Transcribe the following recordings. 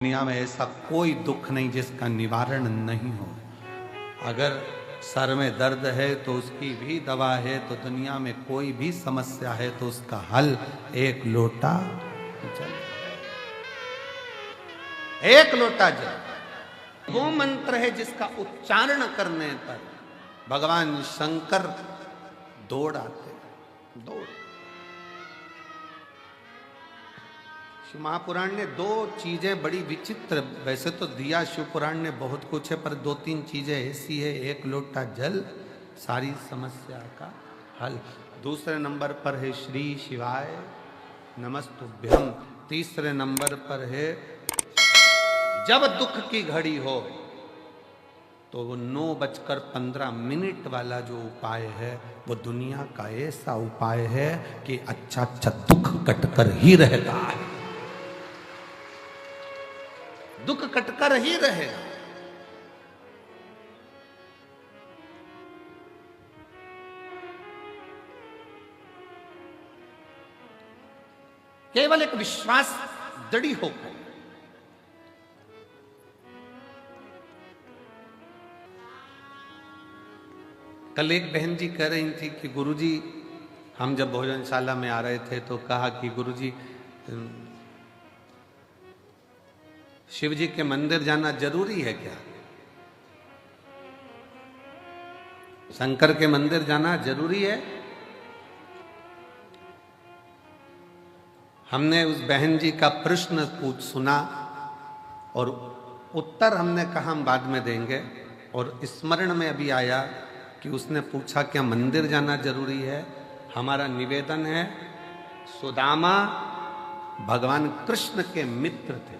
दुनिया में ऐसा कोई दुख नहीं जिसका निवारण नहीं हो। अगर सर में दर्द है तो उसकी भी दवा है, तो दुनिया में कोई भी समस्या है तो उसका हल एक लोटा जल। एक लोटा जल वो मंत्र है जिसका उच्चारण करने पर भगवान शंकर दौड़ आते। दौड़ शिव महापुराण ने दो चीजें बड़ी विचित्र, वैसे तो दिया शिव पुराण ने बहुत कुछ है, पर दो तीन चीजें ऐसी है। एक लोटा जल सारी समस्या का हल। दूसरे नंबर पर है श्री शिवाय नमस्तुभ्यम। तीसरे नंबर पर है जब दुख की घड़ी हो तो वो 9:15 वाला जो उपाय है वो दुनिया का ऐसा उपाय है कि अच्छा अच्छा दुख कटकर ही रहता है। दुख कटकर ही रहेगा। केवल एक विश्वास दृढ़ होकर कल एक बहन जी कह रही थी कि गुरुजी, हम जब भोजनशाला में आ रहे थे तो कहा कि गुरुजी शिव जी के मंदिर जाना जरूरी है क्या? शंकर के मंदिर जाना जरूरी है? हमने उस बहन जी का प्रश्न सुना और उत्तर हमने कहा हम बाद में देंगे, और स्मरण में अभी आया कि उसने पूछा क्या मंदिर जाना जरूरी है? हमारा निवेदन है, सुदामा भगवान कृष्ण के मित्र थे।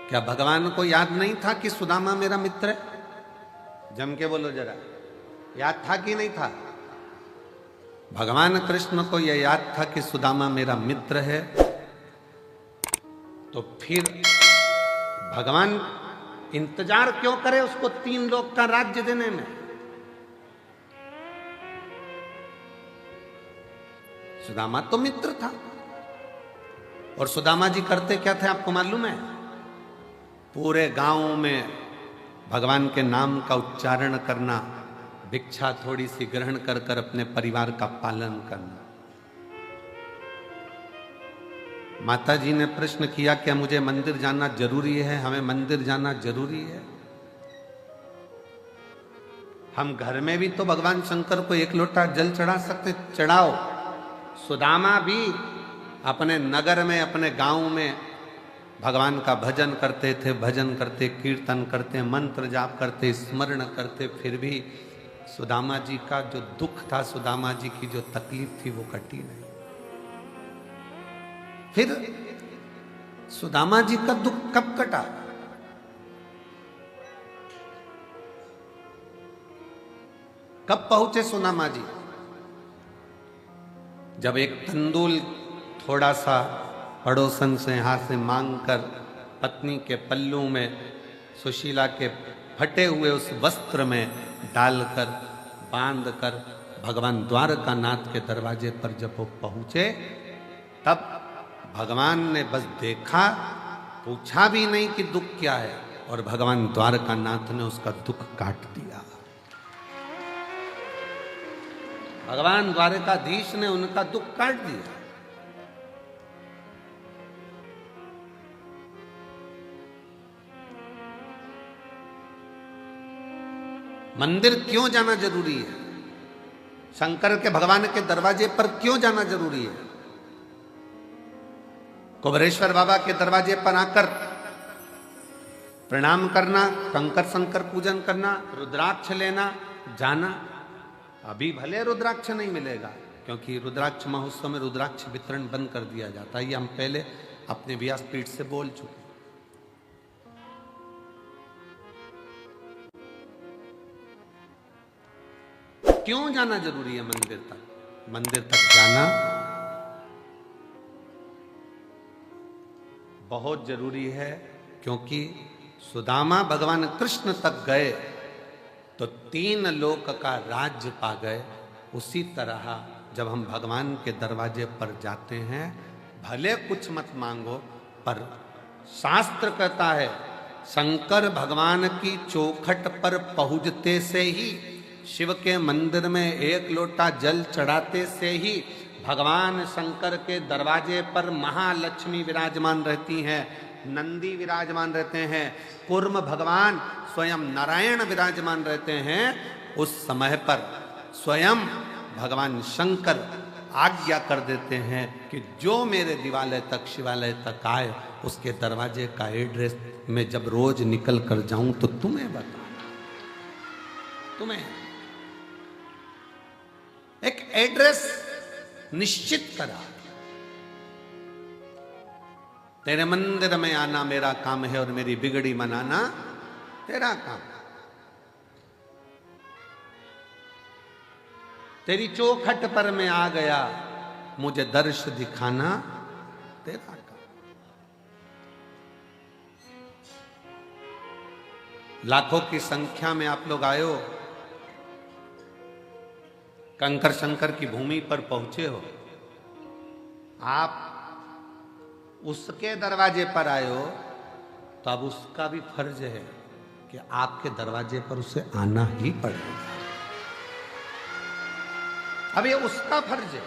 क्या भगवान को याद नहीं था कि सुदामा मेरा मित्र है? जम के बोलो जरा, याद था कि नहीं था? भगवान कृष्ण को यह याद था कि सुदामा मेरा मित्र है। तो फिर भगवान इंतजार क्यों करे उसको 3 लोक का राज्य देने में? सुदामा तो मित्र था। और सुदामा जी करते क्या थे आपको मालूम है? पूरे गांव में भगवान के नाम का उच्चारण करना, भिक्षा थोड़ी सी ग्रहण कर कर अपने परिवार का पालन करना। माता जी ने प्रश्न किया क्या मुझे मंदिर जाना जरूरी है? हमें मंदिर जाना जरूरी है? हम घर में भी तो भगवान शंकर को 1 लोटा जल चढ़ा सकते, चढ़ाओ। सुदामा भी अपने नगर में, अपने गांव में भगवान का भजन करते थे, भजन करते, कीर्तन करते, मंत्र जाप करते, स्मरण करते, फिर भी सुदामा जी का जो दुख था, सुदामा जी की जो तकलीफ थी वो कटी नहीं। फिर सुदामा जी का दुख कब कटा? कब पहुंचे सुदामा जी? जब एक तंदूल थोड़ा सा पड़ोसन से हाथ से मांग कर पत्नी के पल्लू में, सुशीला के फटे हुए उस वस्त्र में डालकर बांधकर भगवान द्वारकानाथ के दरवाजे पर जब वो पहुंचे, तब भगवान ने बस देखा, पूछा भी नहीं कि दुख क्या है, और भगवान द्वारकानाथ ने उसका दुख काट दिया। भगवान द्वारकाधीश ने उनका दुख काट दिया। मंदिर क्यों जाना जरूरी है? शंकर के भगवान के दरवाजे पर क्यों जाना जरूरी है? कुबेरेश्वर बाबा के दरवाजे पर आकर प्रणाम करना, कंकर शंकर पूजन करना, रुद्राक्ष लेना, जाना। अभी भले रुद्राक्ष नहीं मिलेगा, क्योंकि रुद्राक्ष महोत्सव में रुद्राक्ष वितरण बंद कर दिया जाता है। ये हम पहले अपने व्यासपीठ से बोल चुके। क्यों जाना जरूरी है मंदिर तक? मंदिर तक जाना बहुत जरूरी है, क्योंकि सुदामा भगवान कृष्ण तक गए तो 3 लोक का राज्य पा गए। उसी तरह जब हम भगवान के दरवाजे पर जाते हैं, भले कुछ मत मांगो, पर शास्त्र कहता है शंकर भगवान की चौखट पर पहुंचते से ही, शिव के मंदिर में एक लोटा जल चढ़ाते से ही भगवान शंकर के दरवाजे पर महालक्ष्मी विराजमान रहती हैं, नंदी विराजमान रहते हैं, कूर्म भगवान स्वयं नारायण विराजमान रहते हैं। उस समय पर स्वयं भगवान शंकर आज्ञा कर देते हैं कि जो मेरे दिवालय तक, शिवालय तक आए, उसके दरवाजे का एड्रेस मैं जब रोज निकल कर जाऊं तो तुम्हें बताना। तुम्हें एक एड्रेस निश्चित करा, तेरे मंदिर में आना मेरा काम है और मेरी बिगड़ी मनाना तेरा काम, तेरी चौखट पर मैं आ गया, मुझे दर्श दिखाना तेरा काम। लाखों की संख्या में आप लोग आए हो, कंकर शंकर की भूमि पर पहुंचे हो, आप उसके दरवाजे पर आए हो, तो अब उसका भी फर्ज है कि आपके दरवाजे पर उसे आना ही पड़ेगा। अब ये उसका फर्ज है।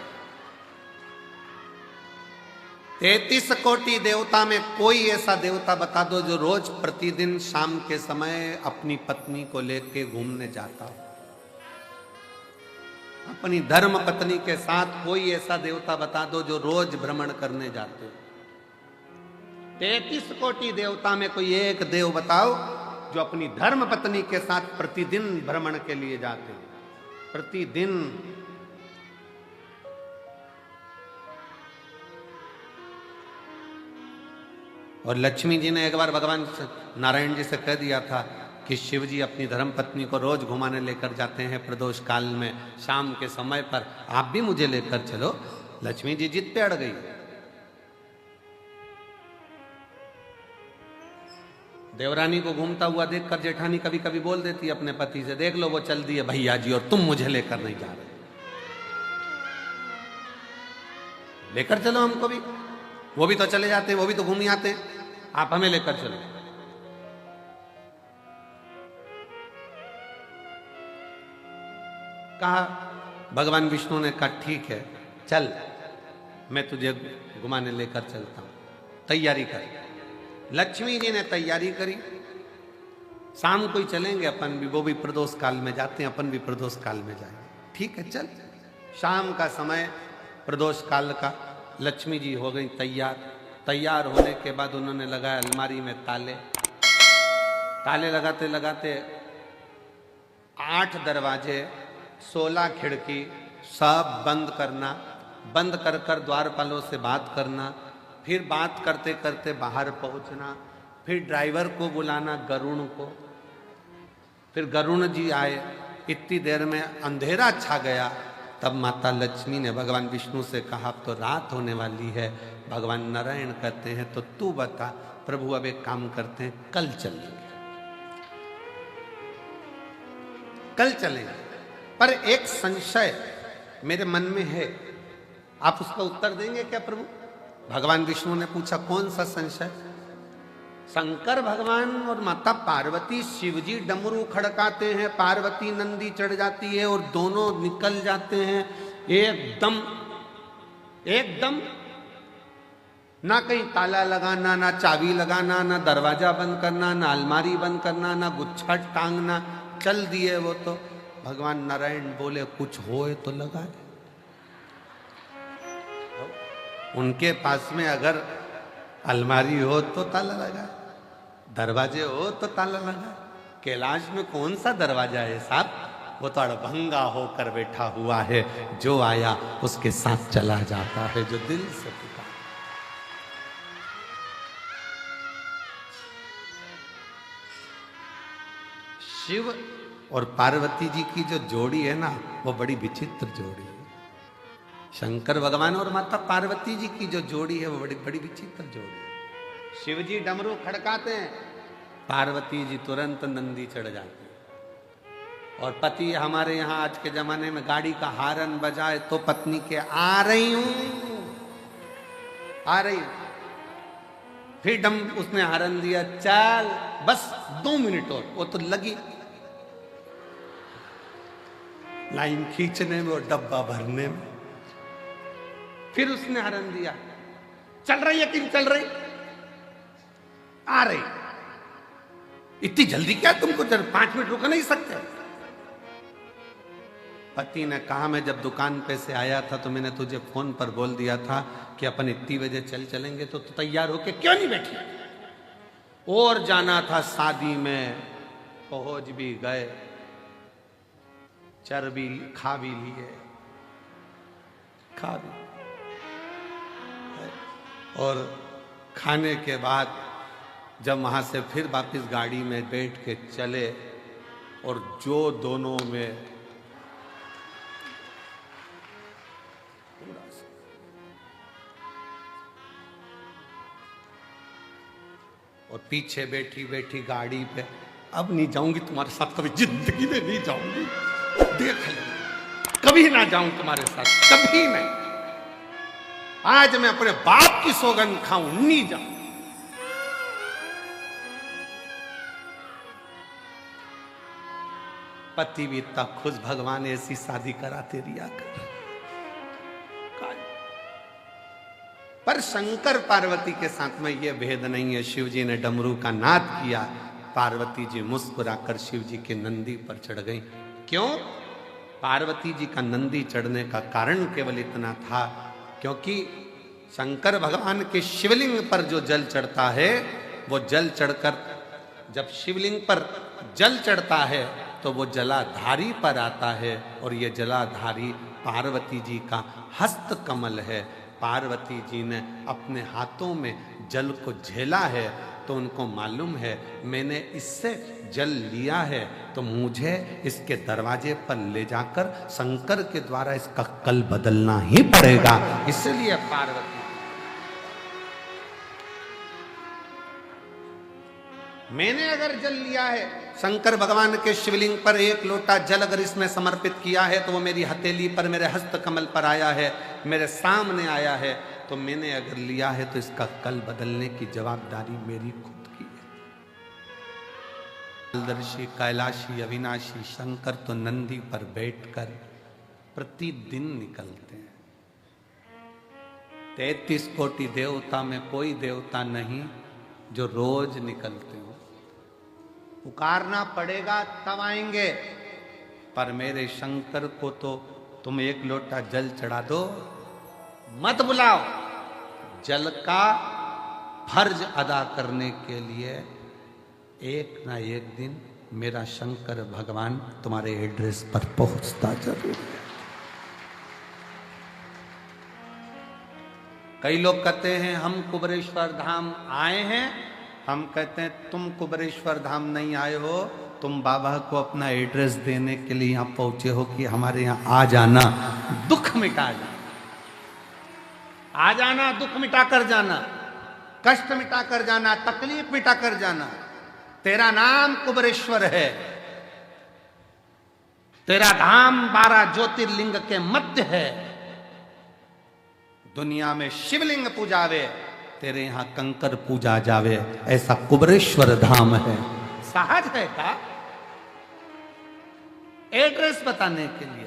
33 कोटि देवता में कोई ऐसा देवता बता दो जो रोज प्रतिदिन शाम के समय अपनी पत्नी को लेके घूमने जाता हो। अपनी धर्म पत्नी के साथ कोई ऐसा देवता बता दो जो रोज भ्रमण करने जाते हो। 33 कोटि देवता में कोई एक देव बताओ जो अपनी धर्म पत्नी के साथ प्रतिदिन भ्रमण के लिए जाते हैं, प्रतिदिन। और लक्ष्मी जी ने एक बार भगवान नारायण जी से कह दिया था कि शिव जी अपनी धर्म पत्नी को रोज घुमाने लेकर जाते हैं प्रदोष काल में, शाम के समय पर आप भी मुझे लेकर चलो। लक्ष्मी जी जिद पे अड़ गई। देवरानी को घूमता हुआ देखकर जेठानी कभी कभी बोल देती अपने पति से, देख लो वो चल दिए भैया जी और तुम मुझे लेकर नहीं जा रहे, लेकर चलो हमको भी, वो भी तो चले जाते हैं, वो भी तो घूम आते हैं, आप हमें लेकर चलो। कहा, भगवान विष्णु ने कहा ठीक है चल, मैं तुझे घुमाने लेकर चलता हूं, तैयारी कर। लक्ष्मी जी ने तैयारी करी, शाम को ही चलेंगे अपन भी, वो भी प्रदोष काल में जाते हैं, अपन भी प्रदोष काल में जाएंगे। ठीक है चल। शाम का समय प्रदोष काल का, लक्ष्मी जी हो गई तैयार। तैयार होने के बाद उन्होंने लगाया अलमारी में ताले। ताले लगाते लगाते 8 दरवाजे, 16 खिड़की सब बंद करना, बंद कर कर द्वारपालों से बात करना, फिर बात करते करते बाहर पहुंचना, फिर ड्राइवर को बुलाना गरुण को, फिर गरुण जी आए। इतनी देर में अंधेरा छा गया। तब माता लक्ष्मी ने भगवान विष्णु से कहा अब तो रात होने वाली है। भगवान नारायण कहते हैं तो तू बता। प्रभु अब एक काम करते हैं, कल चलेंगे, कल चलेंगे। पर एक संशय मेरे मन में है, आप उसका उत्तर देंगे क्या प्रभु? भगवान विष्णु ने पूछा कौन सा संशय? शंकर भगवान और माता पार्वती, शिवजी डमरू खड़काते हैं, पार्वती नंदी चढ़ जाती है और दोनों निकल जाते हैं एकदम एकदम। ना कहीं ताला लगाना, ना चाबी लगाना, ना दरवाजा बंद करना, ना अलमारी बंद करना, ना गुच्छा टांगना, चल दिए वो तो। भगवान नारायण बोले कुछ होए तो लगाए। उनके पास में अगर अलमारी हो तो ताला लगाए, दरवाजे हो तो ताला लगाए। कैलाश में कौन सा दरवाजा है साहब? वो तो अड़भंगा होकर बैठा हुआ है, जो आया उसके साथ चला जाता है, जो दिल से पुकार। शिव और पार्वती जी की जो जोड़ी है ना, वो बड़ी विचित्र जोड़ी है। शंकर भगवान और माता पार्वती जी की जो जोड़ी है वो बड़ी बड़ी विचित्र जोड़ी है। शिव जी डमरू खड़काते हैं, पार्वती जी तुरंत नंदी चढ़ जाती है। और पति हमारे यहाँ आज के जमाने में गाड़ी का हारन बजाए तो पत्नी के आ रही हूं, आ रही हूं, फिर डम उसने हारन दिया, चल बस 2 मिनट और, वो तो लगी लाइन खींचने में और डब्बा भरने में। फिर उसने हारन दिया, चल रही है कि नहीं चल रही, आ रही, इतनी जल्दी क्या तुमको, 5 मिनट रुक नहीं सकते। पति ने कहा मैं जब दुकान पे से आया था तो मैंने तुझे फोन पर बोल दिया था कि अपन इतनी बजे चलेंगे, तो तैयार होके क्यों नहीं बैठी, और जाना था शादी में, पहुंच भी गए, चर भी खा भी लिए, खा भी, और खाने के बाद जब वहां से फिर वापस गाड़ी में बैठ के चले, और जो दोनों में और पीछे बैठी बैठी गाड़ी पे, अब नहीं जाऊंगी तुम्हारे साथ, कभी जिंदगी में नहीं जाऊंगी, देख ले, कभी ना जाऊं तुम्हारे साथ, कभी नहीं, आज मैं अपने बाप की सौगंध खाऊं, नहीं जाऊं। पति भी इतना खुश, भगवान ऐसी शादी कराते रिया कर। पर शंकर पार्वती के साथ में यह भेद नहीं है, शिव जी ने डमरू का नाद किया, पार्वती जी मुस्कुराकर शिव जी के नंदी पर चढ़ गई। क्यों? पार्वती जी का नंदी चढ़ने का कारण केवल इतना था क्योंकि शंकर भगवान के शिवलिंग पर जो जल चढ़ता है, वो जल चढ़कर जब शिवलिंग पर जल चढ़ता है तो वो जलाधारी पर आता है, और ये जलाधारी पार्वती जी का हस्त कमल है। पार्वती जी ने अपने हाथों में जल को झेला है, तो उनको मालूम है मैंने इससे जल लिया है, तो मुझे इसके दरवाजे पर ले जाकर शंकर के द्वारा इसका कल बदलना ही पड़ेगा। इसलिए पार्वती, मैंने अगर जल लिया है, शंकर भगवान के शिवलिंग पर 1 लोटा जल अगर इसमें समर्पित किया है, तो वो मेरी हथेली पर, मेरे हस्त कमल पर आया है, मेरे सामने आया है, तो मैंने अगर लिया है तो इसका कल बदलने की जवाबदारी मेरी खुद की है। दर्शी कैलाशी अविनाशी शंकर तो नंदी पर बैठकर प्रतिदिन निकलते हैं। 33 कोटि देवता में कोई देवता नहीं जो रोज निकलते हो। पुकारना पड़ेगा तब आएंगे, पर मेरे शंकर को तो तुम 1 लोटा जल चढ़ा दो, मत बुलाओ। जल का फर्ज अदा करने के लिए एक ना एक दिन मेरा शंकर भगवान तुम्हारे एड्रेस पर पहुंचता जरूर है। कई लोग कहते हैं हम कुबेरेश्वर धाम आए हैं, हम कहते हैं तुम कुबेरेश्वर धाम नहीं आए हो, तुम बाबा को अपना एड्रेस देने के लिए यहाँ पहुंचे हो कि हमारे यहाँ आ जाना, दुख मिटा जाना, आ जाना, दुख मिटा कर जाना, कष्ट मिटा कर जाना, तकलीफ मिटा कर जाना। तेरा नाम कुबेरेश्वर है, तेरा धाम 12 ज्योतिर्लिंग के मध्य है। दुनिया में शिवलिंग पूजावे, तेरे यहां कंकर पूजा जावे, ऐसा कुबेरेश्वर धाम है। सहज है का एड्रेस बताने के लिए,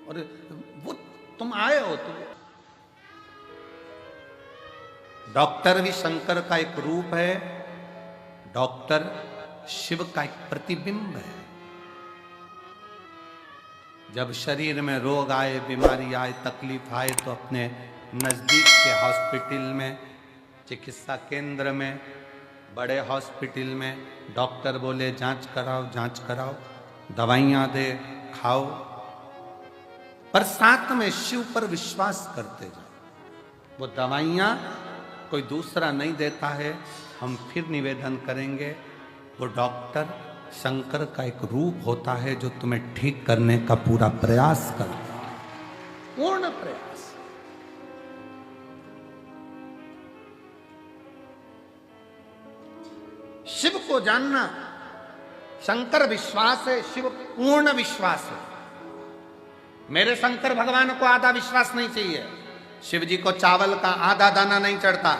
और वो तुम आए हो, तो डॉक्टर भी शंकर का एक रूप है, डॉक्टर शिव का एक प्रतिबिंब है। जब शरीर में रोग आए, बीमारी आए, तकलीफ आए, तो अपने नज़दीक के हॉस्पिटल में, चिकित्सा केंद्र में, बड़े हॉस्पिटल में डॉक्टर बोले जांच कराओ, जांच कराओ, दवाइयाँ दे, खाओ, पर साथ में शिव पर विश्वास करते जाओ। वो दवाइयाँ कोई दूसरा नहीं देता है, हम फिर निवेदन करेंगे, वो डॉक्टर शंकर का एक रूप होता है जो तुम्हें ठीक करने का पूरा प्रयास करता है, पूर्ण प्रयास। को जानना। शंकर विश्वास है, शिव पूर्ण विश्वास है। मेरे शंकर भगवान को आधा विश्वास नहीं चाहिए। शिव जी को चावल का आधा दाना नहीं चढ़ता,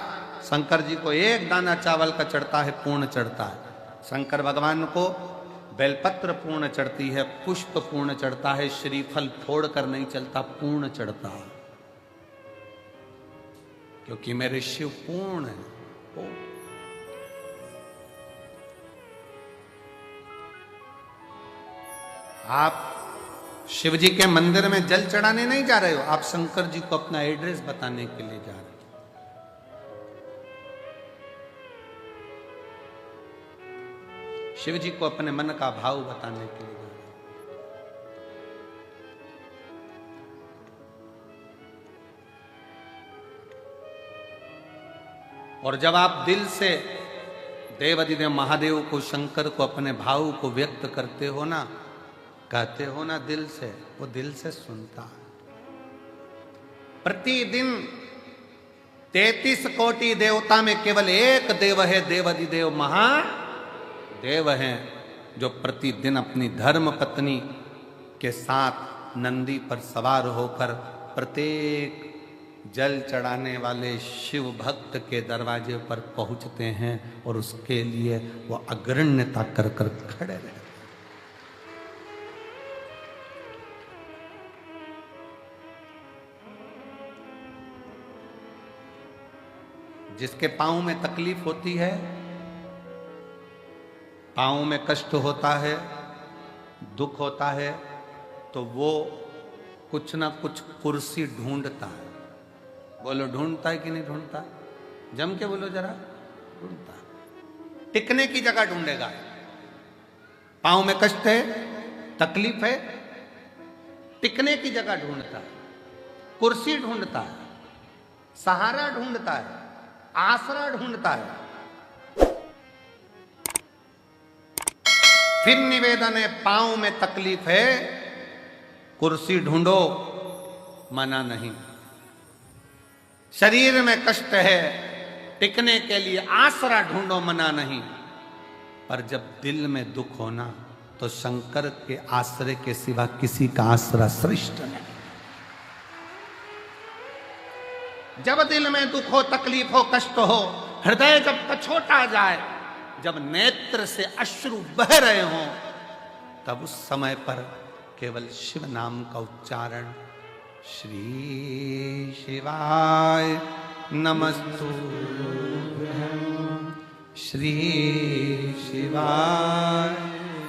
शंकर जी को एक दाना चावल का चढ़ता है, पूर्ण चढ़ता है। शंकर भगवान को बेलपत्र पूर्ण चढ़ती है, पुष्प पूर्ण चढ़ता है, श्रीफल फोड़ कर नहीं चलता, पूर्ण चढ़ता है, क्योंकि मेरे शिव पूर्ण है। आप शिव जी के मंदिर में जल चढ़ाने नहीं जा रहे हो, आप शंकर जी को अपना एड्रेस बताने के लिए जा रहे हो। शिव जी को अपने मन का भाव बताने के लिए जा रहे हो। और जब आप दिल से देवाधिदेव महादेव को, शंकर को, अपने भाव को व्यक्त करते हो ना, कहते हो ना दिल से, वो दिल से सुनता है। प्रतिदिन 33 कोटि देवता में केवल एक देव है, देवाधिदेव महादेव हैं, जो प्रतिदिन अपनी धर्म पत्नी के साथ नंदी पर सवार होकर प्रत्येक जल चढ़ाने वाले शिव भक्त के दरवाजे पर पहुंचते हैं और उसके लिए वो अग्रण्यता कर कर खड़े रहते हैं। जिसके पांव में तकलीफ होती है, पांव में कष्ट होता है, दुख होता है, तो वो कुछ ना कुछ कुर्सी ढूंढता है। बोलो ढूंढता है कि नहीं ढूंढता? जम के बोलो जरा, ढूंढता है। टिकने की जगह ढूंढेगा। पांव में कष्ट है, तकलीफ है, टिकने की जगह ढूंढता है, कुर्सी ढूंढता है, सहारा ढूंढता है, आसरा ढूंढता है। फिर निवेदन है, पांव में तकलीफ है, कुर्सी ढूंढो, मना नहीं। शरीर में कष्ट है, टिकने के लिए आसरा ढूंढो, मना नहीं। पर जब दिल में दुख होना, तो शंकर के आश्रय के सिवा किसी का आसरा श्रेष्ठ नहीं। जब दिल में दुख हो, तकलीफ हो, कष्ट हो, हृदय जब कछोटा जाए, जब नेत्र से अश्रु बह रहे हों, तब उस समय पर केवल शिव नाम का उच्चारण, श्री शिवाय नमस्तुभ्यं, श्री शिवाय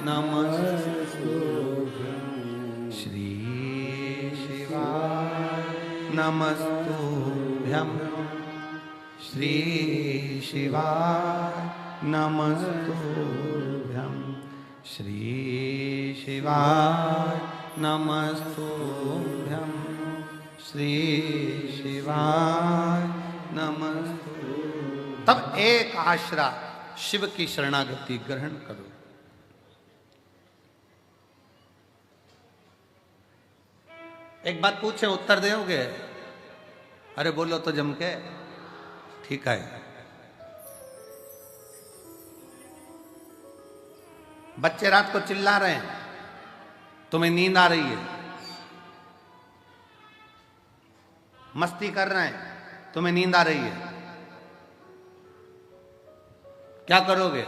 नमस्तुभ्यं, श्री शिवाय नमस्तुभ्यं, श्री शिवाय नमस्तुभ्यं, श्री शिवाय नमस्तुभ्यं, श्री शिवाय नमस्तुभ्यं। तब एक आश्रा शिव की शरणागति ग्रहण करो। एक बात पूछे, उत्तर दोगे? अरे बोलो तो जम के। ठीक है। बच्चे रात को चिल्ला रहे हैं, तुम्हें नींद आ रही है, मस्ती कर रहे हैं, तुम्हें नींद आ रही है, क्या करोगे?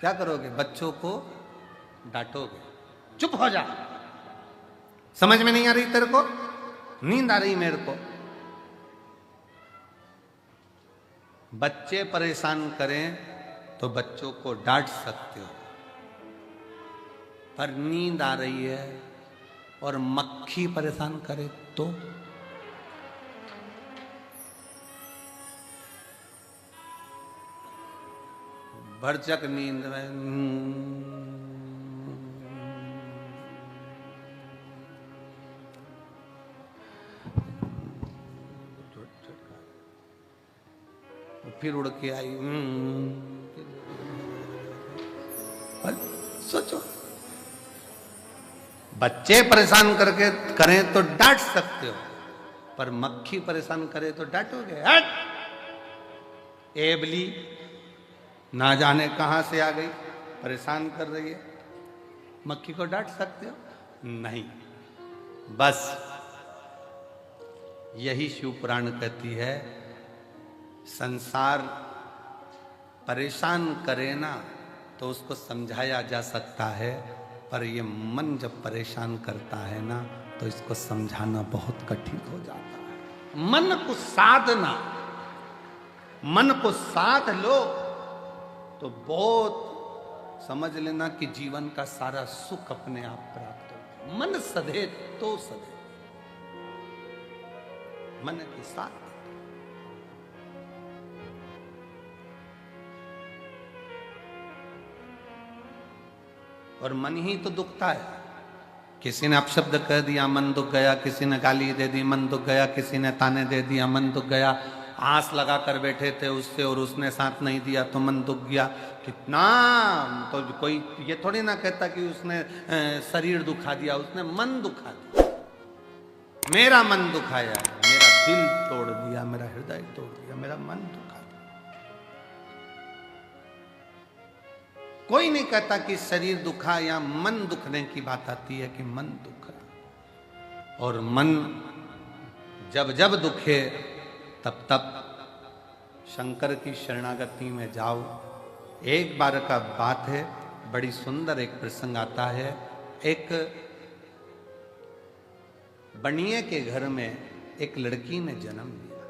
क्या करोगे? बच्चों को डांटोगे, चुप हो जा, समझ में नहीं आ रही तेरे को, नींद आ रही मेरे को। बच्चे परेशान करें तो बच्चों को डांट सकते हो, पर नींद आ रही है और मक्खी परेशान करे तो? भरचक नींद में फिर उड़ के आई। सोचो, बच्चे परेशान करके करें तो डांट सकते हो, पर मक्खी परेशान करे तो डांटोगे? हट, एबली ना जाने कहां से आ गई, परेशान कर रही है। मक्खी को डांट सकते हो? नहीं। बस यही शिव पुराण कहती है, संसार परेशान करे ना तो उसको समझाया जा सकता है, पर ये मन जब परेशान करता है ना तो इसको समझाना बहुत कठिन हो जाता है। मन को साधना, मन को साध लो तो बहुत समझ लेना कि जीवन का सारा सुख अपने आप प्राप्त हो। मन सधे तो सधे, मन के साथ। और मन ही तो दुखता है। किसी ने अपशब्द कह दिया, मन दुख गया। किसी ने गाली दे दी, मन दुख गया। किसी ने ताने दे दिया, मन दुख गया। आस लगा कर बैठे थे उससे और उसने साथ नहीं दिया तो मन दुख गया। कितना तो कोई ये थोड़ी ना कहता कि उसने शरीर दुखा दिया, उसने मन दुखा दिया। मेरा मन दुखाया, मेरा दिल तोड़ दिया, मेरा हृदय तोड़ दिया, मेरा मन दुखा दिया। कोई नहीं कहता कि शरीर दुखा या मन दुखने की बात आती है कि मन दुखा। और मन जब जब दुखे तब तब शंकर की शरणागति में जाओ। एक बार का बात है, बड़ी सुंदर एक प्रसंग आता है। एक बनिए के घर में एक लड़की ने जन्म लिया,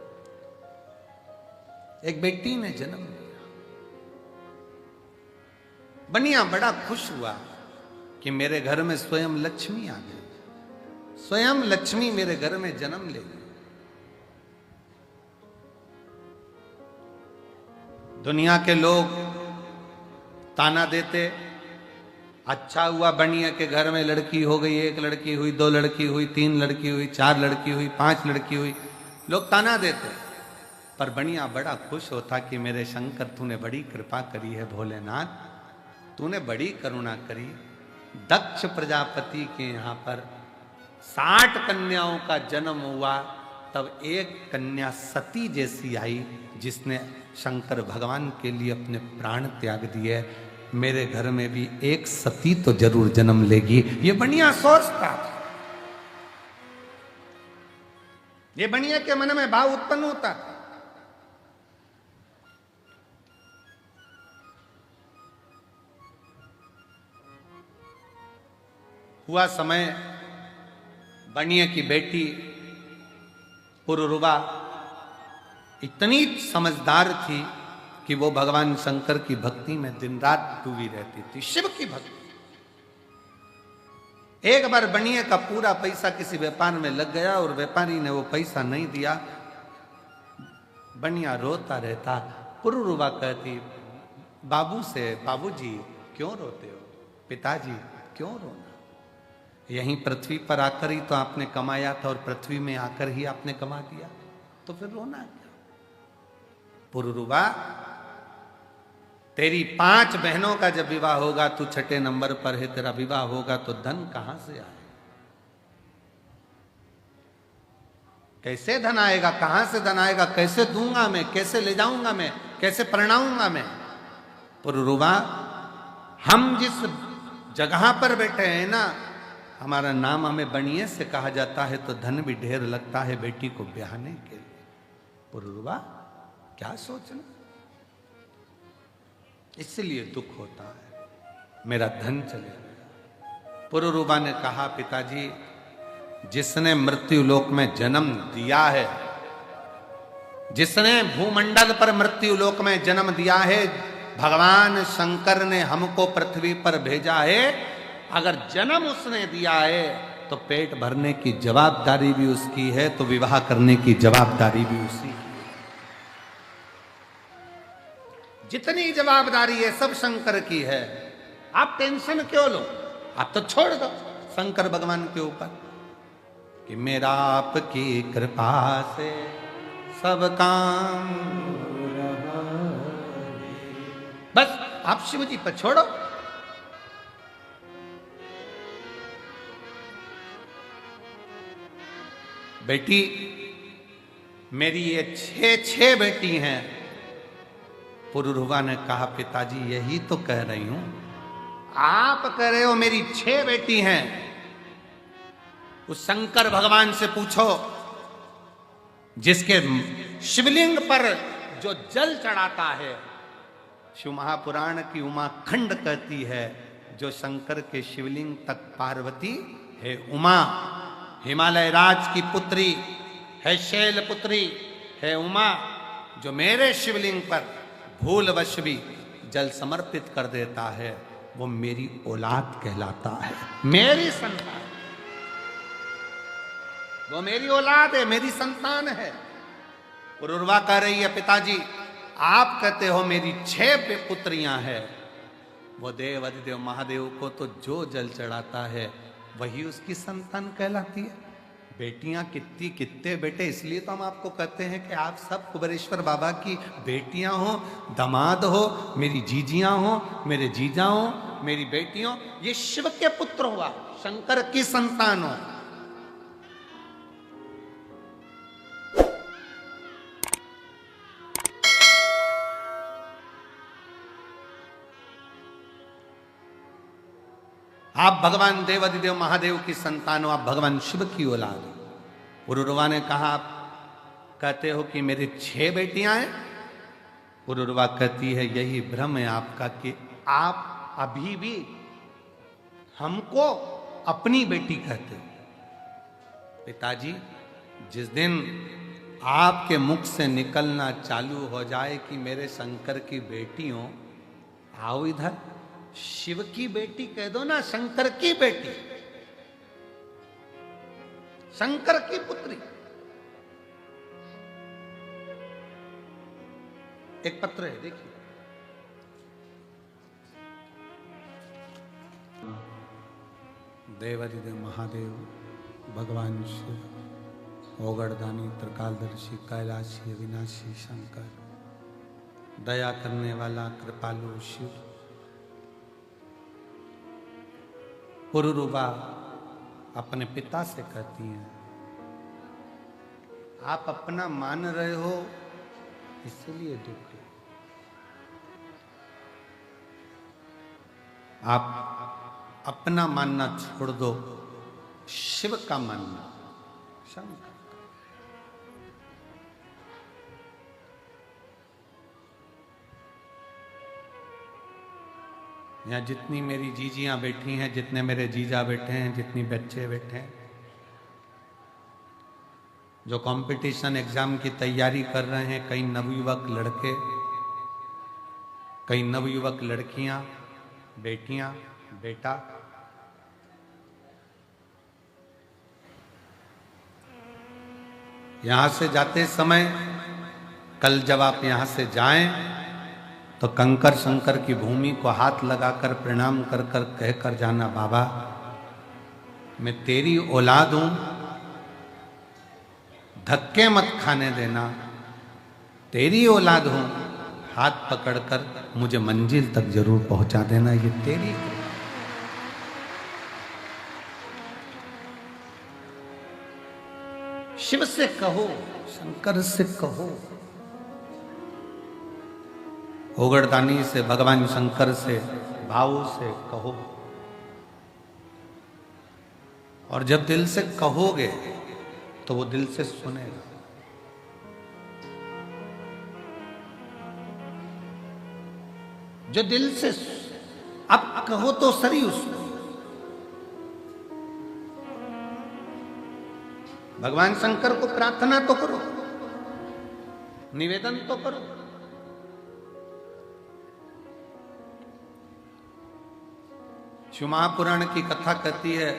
एक बेटी ने जन्म लिया। बनिया बड़ा खुश हुआ कि मेरे घर में स्वयं लक्ष्मी आ गई, स्वयं लक्ष्मी मेरे घर में जन्म ले गई। दुनिया के लोग ताना देते, अच्छा हुआ बनिया के घर में लड़की हो गई, एक लड़की हुई, दो लड़की हुई, तीन लड़की हुई, चार लड़की हुई, पांच लड़की हुई, लोग ताना देते। पर बनिया बड़ा खुश होता कि मेरे शंकर तूने बड़ी कृपा करी है, भोलेनाथ तूने बड़ी करुणा करी। दक्ष प्रजापति के यहाँ पर 60 कन्याओं का जन्म हुआ, तब एक कन्या सती जैसी आई जिसने शंकर भगवान के लिए अपने प्राण त्याग दिए। मेरे घर में भी एक सती तो जरूर जन्म लेगी, ये बनिया सोचता था। ये बनिया के मन में भाव उत्पन्न होता था। हुआ समय, बनिया की बेटी पुरुरुवा इतनी समझदार थी कि वो भगवान शंकर की भक्ति में दिन रात डूबी रहती थी, शिव की भक्ति। एक बार बनिए का पूरा पैसा किसी व्यापार में लग गया और व्यापारी ने वो पैसा नहीं दिया। बनिया रोता रहता। पुरुरुवा कहती बाबू से, बाबूजी क्यों रोते हो, पिताजी क्यों रोना, यहीं पृथ्वी पर आकर ही तो आपने कमाया था और पृथ्वी में आकर ही आपने कमा दिया, तो फिर रोना क्या। पुरुरुवा तेरी 5 बहनों का जब विवाह होगा, तू 6ठे नंबर पर है, तेरा विवाह होगा तो धन कहां से आए, कैसे धन आएगा, कहां से धन आएगा, कैसे दूंगा मैं, कैसे ले जाऊंगा मैं, कैसे परणाऊंगा मैं। पुरुरुवा हम जिस जगह पर बैठे हैं ना, हमारा नाम हमें बनिए से कहा जाता है तो धन भी ढेर लगता है बेटी को ब्याहने के लिए। पुरुरुवा क्या सोचना, इसलिए दुख होता है, मेरा धन चले गया। पुरुरुवा ने कहा पिताजी, जिसने मृत्यु लोक में जन्म दिया है, जिसने भूमंडल पर मृत्यु लोक में जन्म दिया है, भगवान शंकर ने हमको पृथ्वी पर भेजा है। अगर जन्म उसने दिया है तो पेट भरने की जवाबदारी भी उसकी है, तो विवाह करने की जवाबदारी भी उसी की। जितनी जवाबदारी है सब शंकर की है, आप टेंशन क्यों लो, आप तो छोड़ दो शंकर भगवान के ऊपर कि मेरा आपकी कृपा से सब काम, बस आप शिव जी पर छोड़ो। बेटी मेरी ये 6 बेटी हैं, पुरुरवा ने कहा, पिताजी यही तो कह रही हूं, आप कह रहे हो मेरी 6 बेटी हैं। उस शंकर भगवान से पूछो जिसके शिवलिंग पर जो जल चढ़ाता है। शिव महापुराण की उमा खंड कहती है, जो शंकर के शिवलिंग तक पार्वती है उमा, हिमालय राज की पुत्री है, शैल पुत्री है उमा, जो मेरे शिवलिंग पर भूलवश भी जल समर्पित कर देता है, वो मेरी औलाद कहलाता है, मेरी संतान, वो मेरी औलाद है, मेरी संतान है। पुरुरवा कह रही है, पिताजी आप कहते हो मेरी 6 पुत्रियां हैं, वो देव अधिदेव महादेव को तो जो जल चढ़ाता है वही उसकी संतान कहलाती है। बेटियां कितनी, कितने बेटे, इसलिए तो हम आपको कहते हैं कि आप सब कुबेरेश्वर बाबा की बेटियां हो, दामाद हो, मेरी जीजियां हो, मेरे जीजा हो, मेरी बेटियों, ये शिव के पुत्र हुआ, शंकर की संतान हो। आप भगवान देव अधिदेव महादेव की संतान हो, आप भगवान शिव की औलाद हो। पुरुरवा ने कहा, आप कहते हो कि मेरी 6 बेटियां हैं। पुरुरवा कहती है, यही भ्रम है आपका कि आप अभी भी हमको अपनी बेटी कहते हो। पिताजी जिस दिन आपके मुख से निकलना चालू हो जाए कि मेरे शंकर की बेटी हो, आओ इधर, शिव की बेटी कह दो ना, शंकर की बेटी, शंकर की पुत्री। एक पत्र है, देखिए, देवाधिदेव महादेव, भगवान शिव, ओगड़दानी, त्रिकालदर्शी, कैलाशी, अविनाशी शंकर, दया करने वाला कृपालु शिव। पुरुरवा अपने पिता से कहती हैं, आप अपना मान रहे हो इसलिए दुख है, आप अपना मानना छोड़ दो, शिव का मानना, शंकर। यहाँ जितनी मेरी जीजियां बैठी हैं, जितने मेरे जीजा बैठे हैं, जितनी बच्चे बैठे हैं, जो कंपटीशन एग्जाम की तैयारी कर रहे हैं, कई नवयुवक लड़के, कई नवयुवक लड़कियां, बेटियां, बेटा, यहां से जाते समय, कल जब आप यहां से जाएं तो कंकर शंकर की भूमि को हाथ लगाकर प्रणाम कर कर कहकर जाना, बाबा मैं तेरी औलाद हूं, धक्के मत खाने देना, तेरी औलाद हूं, हाथ पकड़कर मुझे मंजिल तक जरूर पहुंचा देना, ये तेरी। शिव से कहो, शंकर से कहो, ओगड़दानी से, भगवान शंकर से, भाव से कहो। और जब दिल से कहोगे तो वो दिल से सुनेगा। जो दिल से, अब कहो तो सही उसको, भगवान शंकर को प्रार्थना तो करो, निवेदन तो करो। शिव महापुराण की कथा कहती है,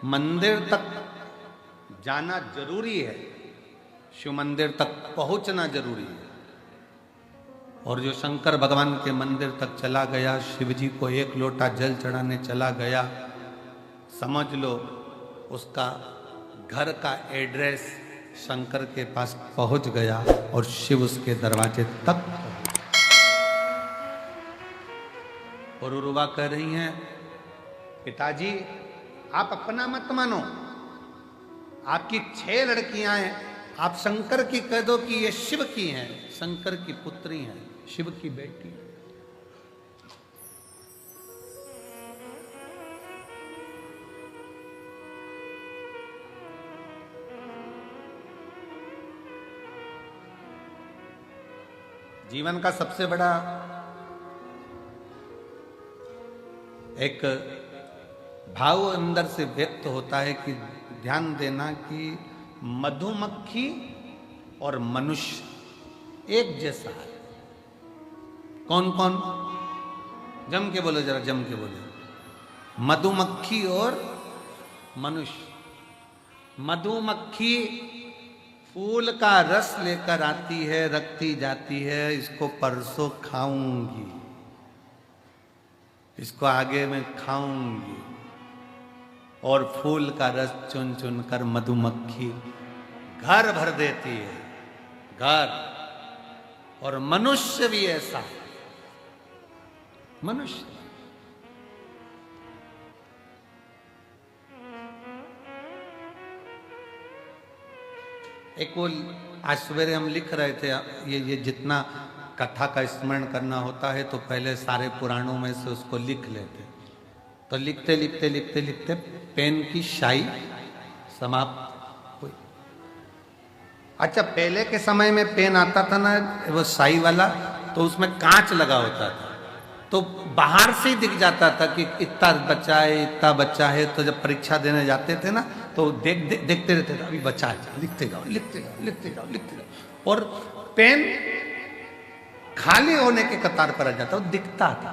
मंदिर तक जाना जरूरी है, शिव मंदिर तक पहुंचना जरूरी है। और जो शंकर भगवान के मंदिर तक चला गया, शिव जी को 1 लोटा जल चढ़ाने चला गया, समझ लो उसका घर का एड्रेस शंकर के पास पहुंच गया और शिव उसके दरवाजे तक। पुरुरवा कह रही हैं, पिताजी आप अपना मत मानो, आपकी 6 लड़कियां हैं, आप शंकर की कह दो कि ये शिव की हैं, शंकर की पुत्री हैं। शिव की बेटी। जीवन का सबसे बड़ा एक भाव अंदर से व्यक्त होता है कि ध्यान देना कि मधुमक्खी और मनुष्य एक जैसा है। कौन कौन? जम के बोलो, जरा जम के बोलो। मधुमक्खी और मनुष्य। मधुमक्खी फूल का रस लेकर आती है, रखती जाती है, इसको परसों खाऊंगी, इसको आगे में खाऊंगी, और फूल का रस चुन चुन कर मधुमक्खी घर भर देती है, घर। और मनुष्य भी ऐसा, मनुष्य एक वो आज सवेरे हम लिख रहे थे, ये जितना कथा का स्मरण करना होता है तो पहले सारे पुराणों में से उसको लिख लेते, तो लिखते लिखते लिखते लिखते पेन की स्याही समाप्त हुई। अच्छा, पहले के समय में पेन आता था ना वो स्याही वाला, तो उसमें कांच लगा होता था, तो बाहर से ही दिख जाता था कि इतना बच्चा है, इतना बच्चा है। तो जब परीक्षा देने जाते थे ना तो देखते रहते थे, अभी बच्चा है, लिखते जाओ लिखते जाओ लिखते जाओ लिखते जाओ। और पेन खाली होने के कतार पर आ जाता, वो दिखता था।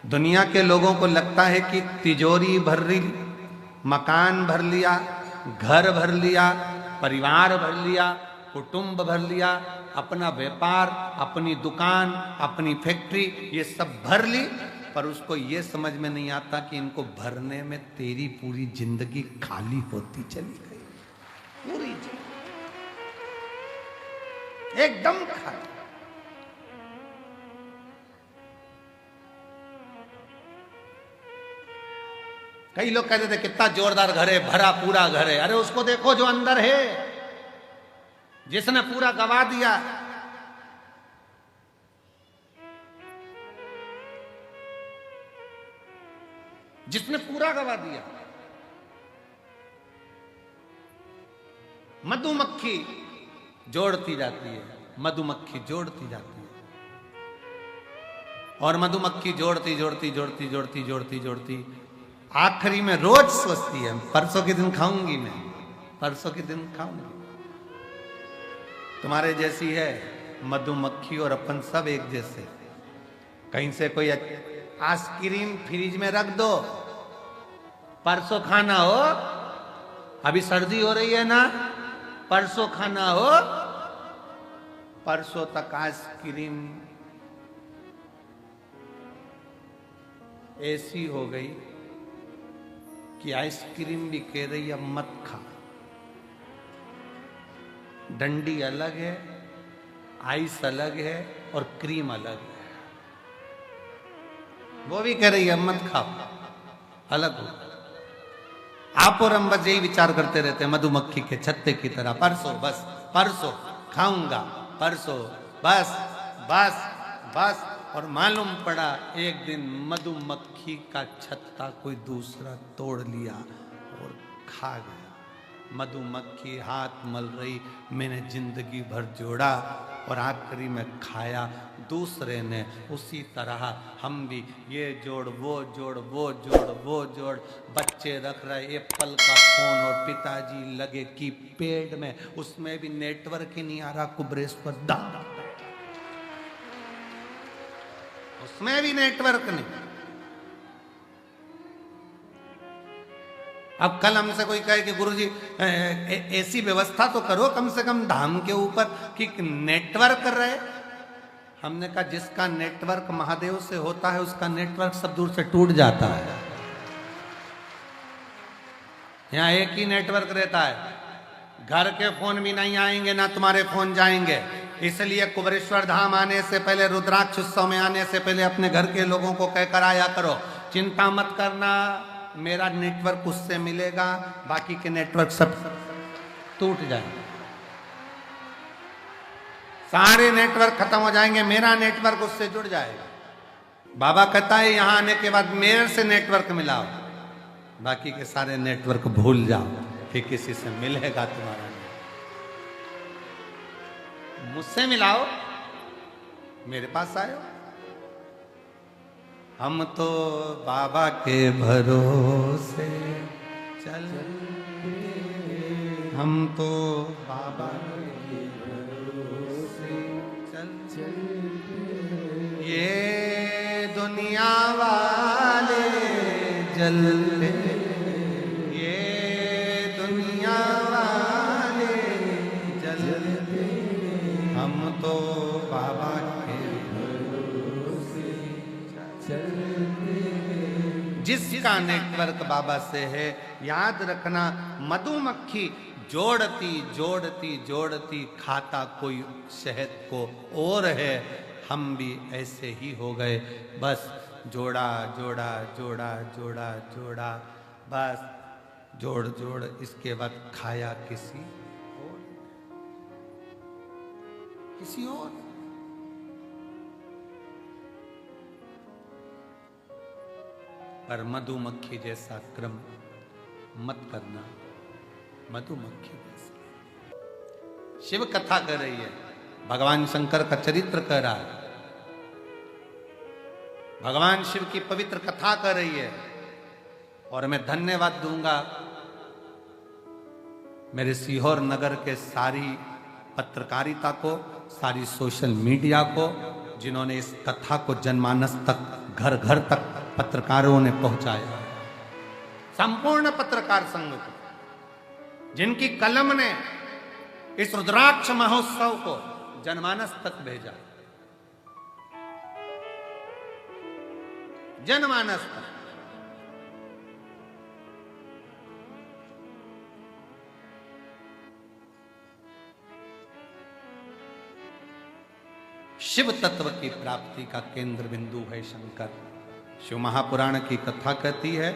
दुनिया के लोगों को लगता है कि तिजोरी भर ली, मकान भर लिया, घर भर लिया, परिवार भर लिया, कुटुंब भर लिया, अपना व्यापार, अपनी दुकान, अपनी फैक्ट्री, ये सब भर ली, पर उसको ये समझ में नहीं आता कि इनको भरने में तेरी पूरी जिंदगी खाली होती चली गई, पूरी जिंदगी एकदम खाली। कई लोग कहते थे कितना जोरदार घर है, भरा पूरा घर है। अरे उसको देखो जो अंदर है, जिसने पूरा गवा दिया। जिसने पूरा गवा दिया। मधुमक्खी जोड़ती जाती है, मधुमक्खी जोड़ती जाती है, और मधुमक्खी जोड़ती जोड़ती जोड़ती जोड़ती जोड़ती जोड़ती आखिरी में रोज सोचती है परसों के दिन खाऊंगी, मैं परसों के दिन खाऊंगी। तुम्हारे जैसी है मधुमक्खी और अपन सब एक जैसे। कहीं से कोई आइसक्रीम फ्रिज में रख दो, परसों खाना हो, अभी सर्दी हो रही है ना, परसों खाना हो, परसों तक आइसक्रीम ऐसी हो गई कि आइसक्रीम भी कह रही अब मत खा। डंडी अलग है, आइस अलग है, और क्रीम अलग है। वो भी कह रही है मत खाओ, अलग हो। आप और हम बस यही विचार करते रहते हैं मधुमक्खी के छत्ते की तरह, परसों बस, परसों खाऊंगा, परसों बस बस बस। और मालूम पड़ा एक दिन मधुमक्खी का छत्ता कोई दूसरा तोड़ लिया और खा गया। मधुमक्खी हाथ मल रही, मैंने जिंदगी भर जोड़ा और आखिरी में खाया दूसरे ने। उसी तरह हम भी ये जोड़ वो जोड़, वो जोड़ वो जोड़, बच्चे रख रहे एप्पल का फोन और पिताजी लगे की पेड़ में, उसमें भी नेटवर्क ही नहीं आ रहा, कुबरेश्वर दादा, उसमें भी नेटवर्क नहीं। अब कल हमसे कोई कहे कि गुरुजी ऐसी व्यवस्था तो करो कम से कम धाम के ऊपर कि नेटवर्क रहे। हमने कहा जिसका नेटवर्क महादेव से होता है उसका नेटवर्क सब दूर से टूट जाता है। यहां एक ही नेटवर्क रहता है, घर के फोन भी नहीं आएंगे ना तुम्हारे फोन जाएंगे। इसलिए कुबरेश्वर धाम आने से पहले, रुद्राक्ष उत्सव में आने से पहले अपने घर के लोगों को कहकर आया करो, चिंता मत करना, मेरा नेटवर्क उससे मिलेगा, बाकी के नेटवर्क सब टूट जाएंगे। सारे नेटवर्क खत्म हो जाएंगे, मेरा नेटवर्क उससे जुड़ जाएगा। बाबा कहता है यहां आने के बाद मेरे से नेटवर्क मिलाओ, बाकी के सारे नेटवर्क भूल जाओ, फिर किसी से मिलेगा तुम्हारा नहीं। मुझसे मिलाओ, मेरे पास आयो। हम तो बाबा के भरोसे चल, हम तो बाबा के भरोसे चल, ये दुनिया वाले जलते, ये दुनिया वाले जलते, हम तो बाबा के भरोसे चलते। जिसका नेटवर्क बाबा से है, याद रखना, मधुमक्खी जोड़ती जोड़ती जोड़ती खाता कोई शहद को और है, हम भी ऐसे ही हो गए, बस जोड़ा जोड़ा जोड़ा जोड़ा जोड़ा, बस जोड़ जोड़, इसके बाद खाया किसी और। पर मधुमक्खी जैसा क्रम मत करना, मधुमक्खी जैसा। शिव कथा कर रही है, भगवान शंकर का चरित्र कह रहा है, भगवान शिव की पवित्र कथा कर रही है। और मैं धन्यवाद दूंगा मेरे सीहोर नगर के सारी पत्रकारिता को, सारी सोशल मीडिया को, जिन्होंने इस कथा को जनमानस तक, घर घर तक पत्रकारों ने पहुंचाया। संपूर्ण पत्रकार संघ को, जिनकी कलम ने इस रुद्राक्ष महोत्सव को जनमानस तक भेजा, जनमानस तक। शिव तत्व की प्राप्ति का केंद्र बिंदु है शंकर। शिव महापुराण की कथा कहती है,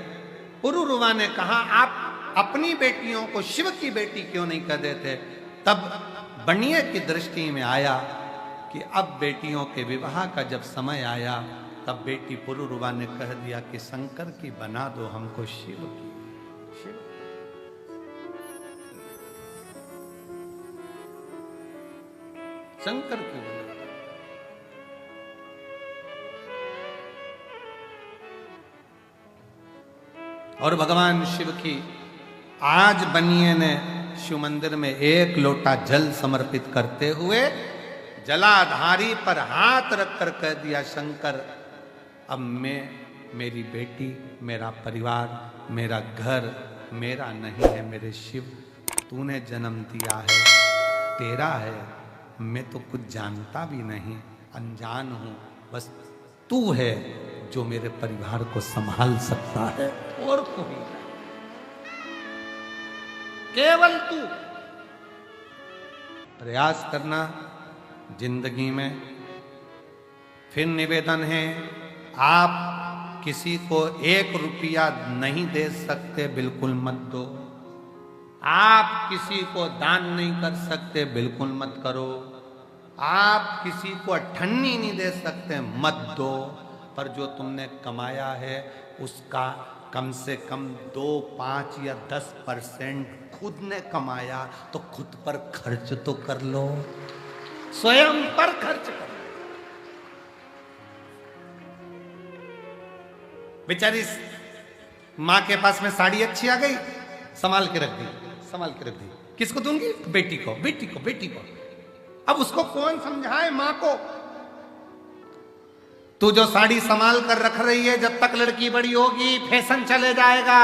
पुरुरुवा ने कहा आप अपनी बेटियों को शिव की बेटी क्यों नहीं कर देते? तब बनिए की दृष्टि में आया कि अब बेटियों के विवाह का जब समय आया, तब बेटी पुरुरुवा ने कह दिया कि शंकर की बना दो हमको शिव की। शिव शंकर की बना। और भगवान शिव की आज बनिए ने शिव मंदिर में 1 लोटा जल समर्पित करते हुए जलाधारी पर हाथ रखकर कह दिया, शंकर अब मैं, मेरी बेटी, मेरा परिवार, मेरा घर मेरा नहीं है, मेरे शिव तूने जन्म दिया है, तेरा है, मैं तो कुछ जानता भी नहीं, अनजान हूं, बस तू है जो मेरे परिवार को संभाल सकता है, और कोई नहीं, केवल तू। प्रयास करना जिंदगी में। फिर निवेदन है, आप किसी को 1 रुपया नहीं दे सकते, बिल्कुल मत दो। आप किसी को दान नहीं कर सकते, बिल्कुल मत करो। आप किसी को अठन्नी नहीं दे सकते, मत दो। पर जो तुमने कमाया है उसका कम से कम 2, 5 या 10% खुद ने कमाया तो खुद पर खर्च तो कर लो, स्वयं पर खर्च करो। बेचारी मां के पास में साड़ी अच्छी आ गई, संभाल के रख दी, संभाल के रख दी। किसको दूंगी? बेटी को, बेटी को, बेटी को। अब उसको कौन समझाए मां को? तू जो साड़ी संभाल कर रख रही है, जब तक लड़की बड़ी होगी फैशन चले जाएगा,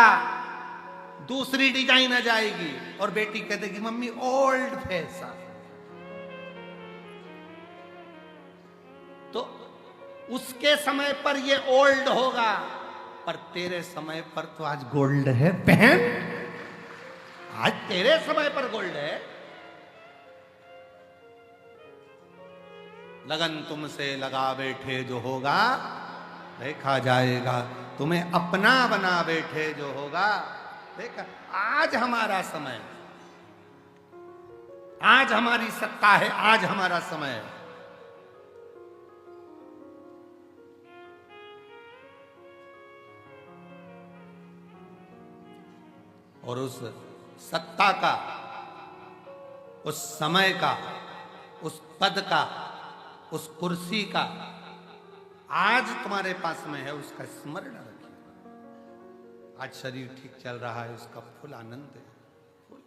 दूसरी डिजाइन आ जाएगी, और बेटी कह देगी मम्मी ओल्ड फैशन। तो उसके समय पर ये ओल्ड होगा, पर तेरे समय पर तो आज गोल्ड है बहन, आज तेरे समय पर गोल्ड है। लगन तुमसे लगा बैठे जो होगा देखा जाएगा, तुम्हें अपना बना बैठे जो होगा देखा। आज हमारा समय, आज हमारी सत्ता है, आज हमारा समय है। और उस सत्ता का, उस समय का, उस पद का, उस कुर्सी का आज तुम्हारे पास में है, उसका स्मरण रखिए। आज शरीर ठीक चल रहा है, उसका फुल आनंद है। फुल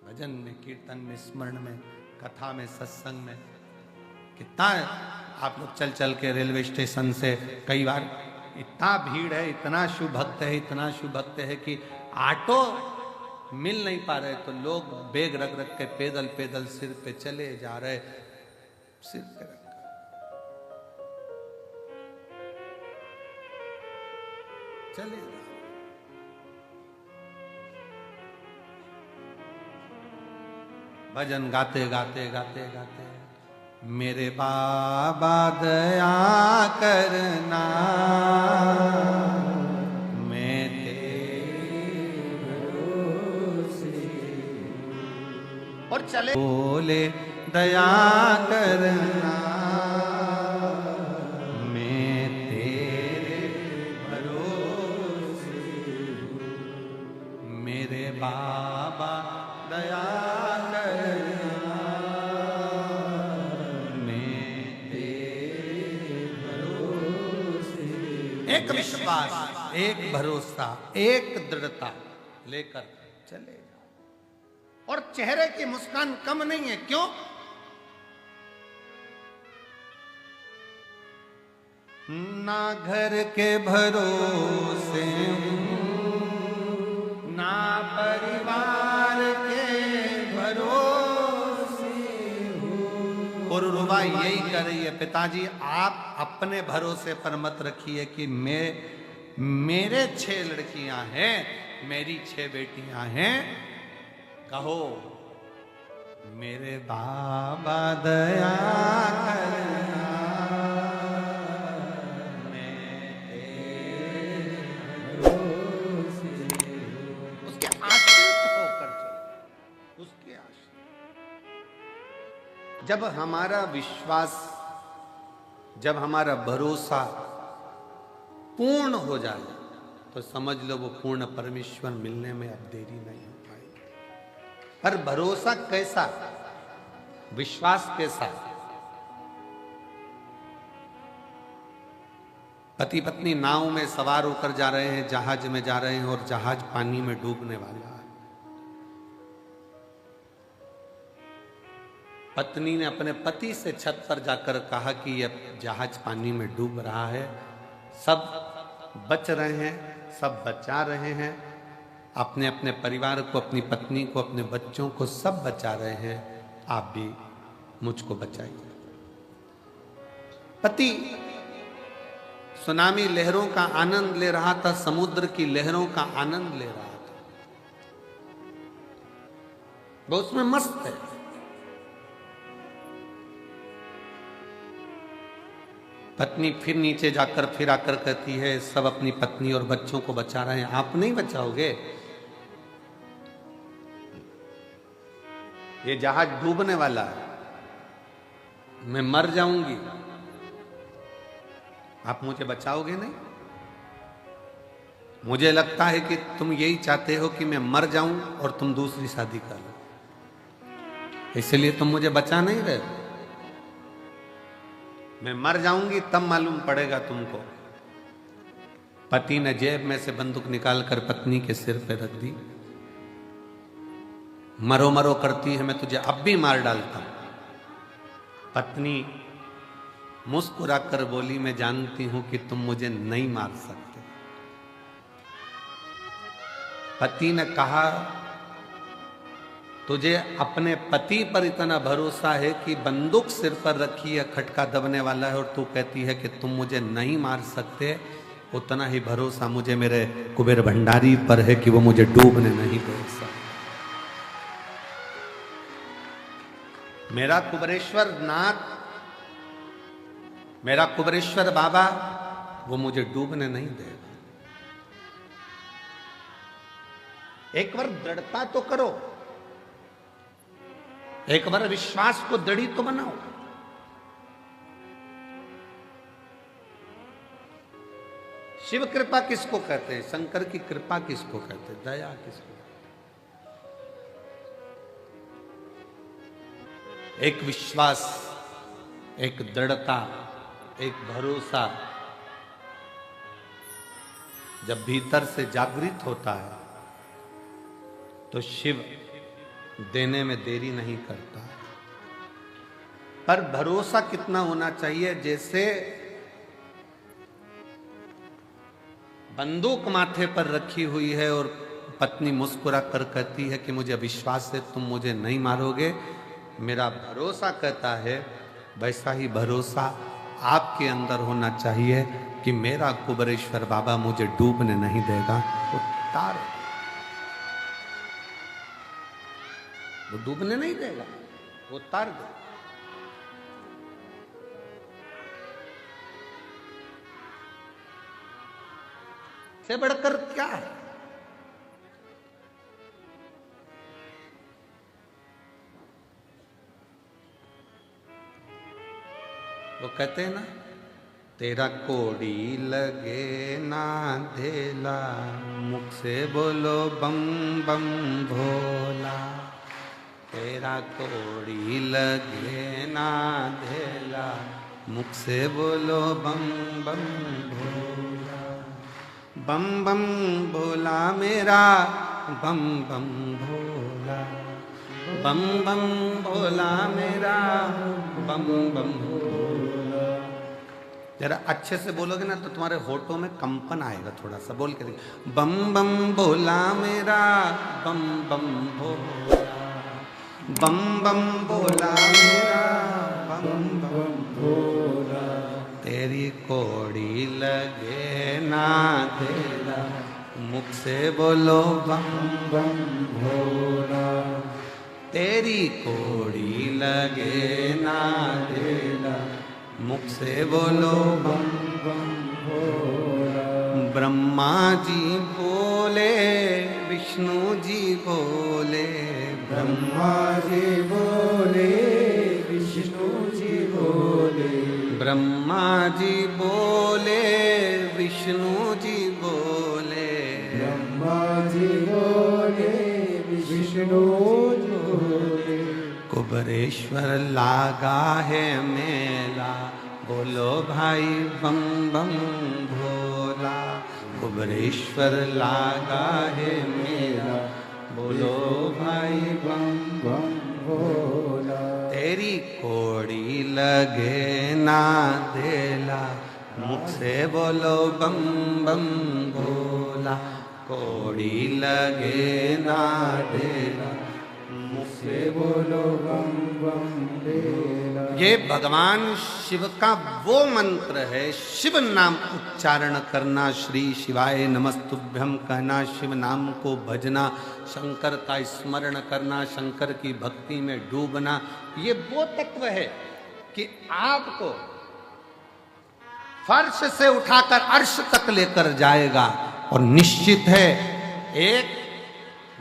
भजन में, कीर्तन में, स्मरण में, कथा में, सत्संग में। कितना आप लोग चल चल के रेलवे स्टेशन से कई बार, इतना भीड़ है, इतना शिव भक्त है, इतना शिव भक्त है कि ऑटो मिल नहीं पा रहे, तो लोग बैग रख रख के पैदल पैदल सिर पे चले जा रहे, सिर पे रख चले। भजन गाते गाते गाते गाते, मेरे बाबा दया करना, मैं तेरे भरोसे, और चले बोले दया करना, मैं तेरे भरोसे, मेरे बाबा दया करना, मैं तेरे भरोसे। एक विश्वास, एक भरोसा, एक दृढ़ता लेकर चले जाओ। और चेहरे की मुस्कान कम नहीं है। क्यों? ना घर के भरोसे, ना परिवार के भरोसे। और रुबा यही कर रही है, पिताजी आप अपने भरोसे पर मत रखिए कि मेरे 6 लड़कियां हैं, मेरी 6 बेटियां हैं। कहो मेरे बाबा दया करना, जब हमारा विश्वास, जब हमारा भरोसा पूर्ण हो जाए, तो समझ लो वो पूर्ण परमेश्वर मिलने में अब देरी नहीं हो पाएगी। पर भरोसा कैसा, विश्वास कैसा? पति पत्नी नाव में सवार होकर जा रहे हैं, जहाज में जा रहे हैं, और जहाज पानी में डूबने वाला है। पत्नी ने अपने पति से छत पर जाकर कहा कि यह जहाज पानी में डूब रहा है, सब बच रहे हैं, सब बचा रहे हैं, अपने अपने परिवार को, अपनी पत्नी को, अपने बच्चों को सब बचा रहे हैं, आप भी मुझको बचाइए। पति सुनामी लहरों का आनंद ले रहा था, समुद्र की लहरों का आनंद ले रहा था, वो उसमें मस्त है। पत्नी फिर नीचे जाकर फिर आकर कहती है, सब अपनी पत्नी और बच्चों को बचा रहे हैं, आप नहीं बचाओगे? ये जहाज डूबने वाला है, मैं मर जाऊंगी, आप मुझे बचाओगे नहीं? मुझे लगता है कि तुम यही चाहते हो कि मैं मर जाऊं और तुम दूसरी शादी कर लो, इसलिए तुम मुझे बचा नहीं रहे। मैं मर जाऊंगी तब मालूम पड़ेगा तुमको। पति ने जेब में से बंदूक निकालकर पत्नी के सिर पे रख दी। मरो मरो करती है, मैं तुझे अब भी मार डालता हूं। पत्नी मुस्कुराकर बोली, मैं जानती हूं कि तुम मुझे नहीं मार सकते। पति ने कहा, तुझे अपने पति पर इतना भरोसा है कि बंदूक सिर पर रखी है, खटका दबने वाला है, और तू कहती है कि तुम मुझे नहीं मार सकते। उतना ही भरोसा मुझे मेरे कुबेर भंडारी पर है कि वो मुझे डूबने नहीं दे सकते। मेरा कुबेरेश्वर नाथ, मेरा कुबेरेश्वर बाबा, वो मुझे डूबने नहीं देगा। एक बार दृढ़ता तो करो, एक बार विश्वास को दृढ़ तो बनाओ। शिव कृपा किसको कहते हैं? शंकर की कृपा किसको कहते हैं? दया किसको? एक विश्वास, एक दृढ़ता, एक भरोसा जब भीतर से जागृत होता है तो शिव देने में देरी नहीं करता। पर भरोसा कितना होना चाहिए? जैसे बंदूक माथे पर रखी हुई है और पत्नी मुस्कुरा कर कहती है कि मुझे विश्वास है तुम मुझे नहीं मारोगे, मेरा भरोसा कहता है, वैसा ही भरोसा आपके अंदर होना चाहिए कि मेरा कुबेरेश्वर बाबा मुझे डूबने नहीं देगा। वो तार, वो डूबने नहीं देगा, वो तार दे। से बढ़कर क्या है? वो कहते हैं ना, तेरा कोड़ी लगे ना धेला, मुख से बोलो बम बम भोला। तेरा कोड़ी लगे ना धेला, मुख से बोलो बम बम भोला। बम बम भोला मेरा, बम बम भोला। बम बम भोला मेरा, बम बम भोला। जरा अच्छे से बोलोगे ना तो तुम्हारे होठों में कंपन आएगा, थोड़ा सा बोल के देखिए। बम बम भोला मेरा, बम बम भोला। बम बम भोला मेरा, बम बम भोला। तेरी कोड़ी लगे ना धेला, मुख से बोलो बम बम भोला। तेरी कोड़ी लगे ना धेला, मुख से बोलो बम बम भोला। ब्रह्मा जी बोले, विष्णु जी बोले। ब्रह्मा जी बोले, विष्णु जी बोले। ब्रह्मा जी बोले, विष्णु जी बोले। ब्रह्मा जी बोले, विष्णु जी बोले। कुबेरेश्वर लागा है मेला, बोलो भाई बम बम भोला। कुबेरेश्वर लागा है मेला, बोलो भाई बम बम भोला। तेरी कोड़ी लगे ना धेला, मुख से बोलो बम बम भोला। कोड़ी लगे ना धेला, मुख से बोलो बम बम भेला। ये भगवान शिव का वो मंत्र है। शिव नाम उच्चारण करना, श्री शिवाय नमस्तुभ्यम कहना, शिव नाम को भजना, शंकर का स्मरण करना, शंकर की भक्ति में डूबना, ये वो तत्व है कि आपको फर्श से उठाकर अर्श तक लेकर जाएगा। और निश्चित है एक